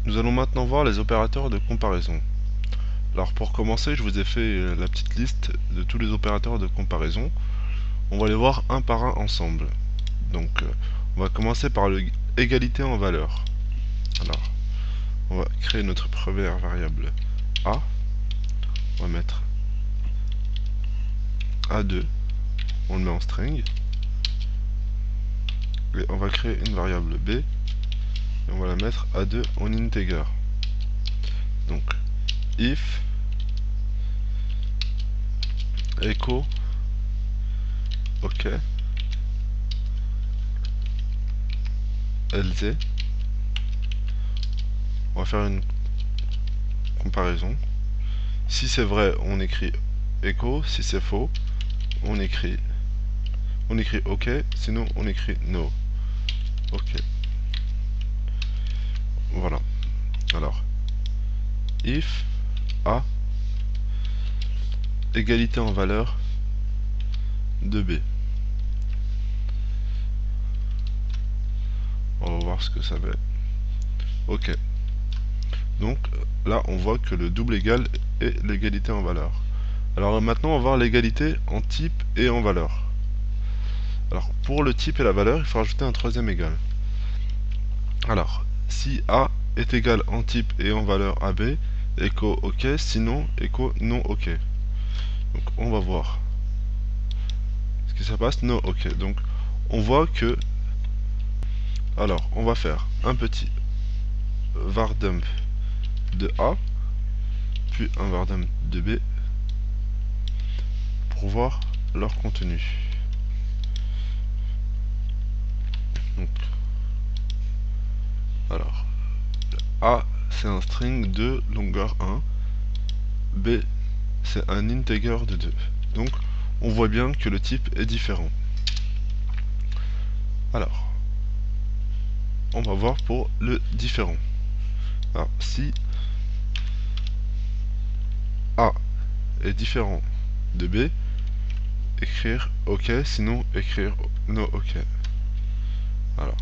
Nous allons maintenant voir les opérateurs de comparaison. Alors pour commencer, je vous ai fait la petite liste de tous les opérateurs de comparaison. On va les voir un par un ensemble. Donc on va commencer par l'égalité en valeur. Alors on va créer notre première variable A. On va mettre A2. On le met en string. Et on va créer une variable B. Et on va la mettre A2 en integer. Donc if echo OK else. On va faire une comparaison. Si c'est vrai, on écrit echo. Si c'est faux, on écrit OK. Sinon, on écrit no. OK. Voilà. Alors, if A égalité en valeur de B. On va voir ce que ça fait. OK. Donc là, on voit que le double égal est l'égalité en valeur. Alors maintenant, on va voir l'égalité en type et en valeur. Alors, pour le type et la valeur, il faut rajouter un troisième égal. Alors, si A est égal en type et en valeur à B, echo OK, sinon echo non OK. Donc on va voir ce qui se passe, non OK. Donc on voit que, alors on va faire un petit var dump de A, puis un var dump de B, pour voir leur contenu. Donc, alors, A c'est un string de longueur 1, B c'est un integer de 2. Donc on voit bien que le type est différent. Alors, on va voir pour le différent. Alors, si A est différent de B, écrire OK, sinon écrire no OK. Alors,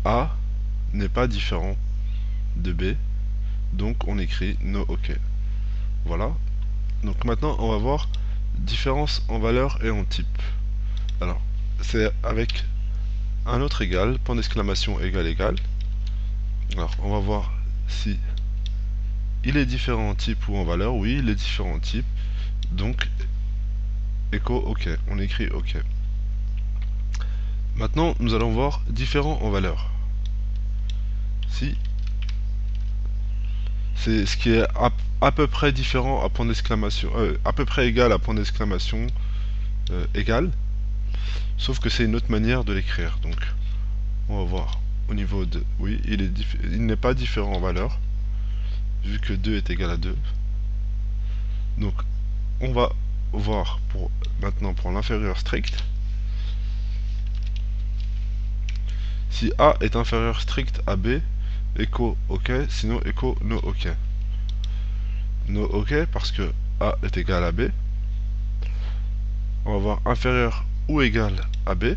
A n'est pas différent de B, donc on écrit no OK. Voilà. Donc maintenant, on va voir différence en valeur et en type. Alors, c'est avec un autre égal, point d'exclamation égal égal. Alors, on va voir si il est différent en type ou en valeur. Oui, il est différent en type. Donc, echo OK. On écrit OK. Maintenant, nous allons voir différent en valeur. Si c'est ce qui est à peu près différent à point d'exclamation, à peu près égal à point d'exclamation égal, sauf que c'est une autre manière de l'écrire. Donc, on va voir au niveau de, oui, il n'est pas différent en valeur, vu que 2 est égal à 2. Donc, on va voir maintenant pour l'inférieur strict. Si A est inférieur strict à B, echo OK, sinon echo no OK. No OK parce que A est égal à B. On va voir inférieur ou égal à B.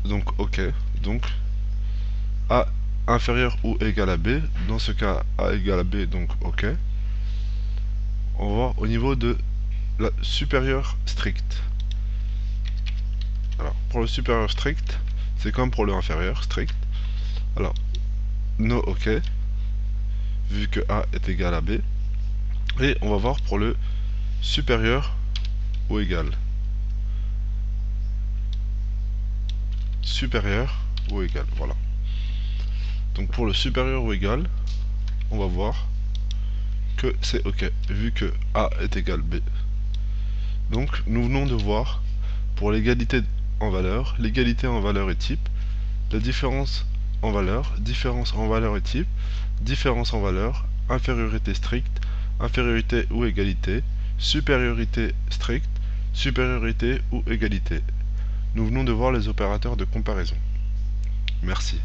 Donc OK. Donc A inférieur ou égal à B. Dans ce cas, A égal à B, donc OK. On va voir au niveau de la supérieure strict. Alors, pour le supérieur strict, c'est comme pour le inférieur strict. Alors, no OK, vu que A est égal à B. Et on va voir pour le supérieur ou égal. Supérieur ou égal, voilà. Donc pour le supérieur ou égal, on va voir que c'est OK, vu que A est égal B. Donc nous venons de voir pour l'égalité en valeur et type, la différence en valeur et type, différence en valeur, infériorité stricte, infériorité ou égalité, supériorité stricte, supériorité ou égalité. Nous venons de voir les opérateurs de comparaison. Merci.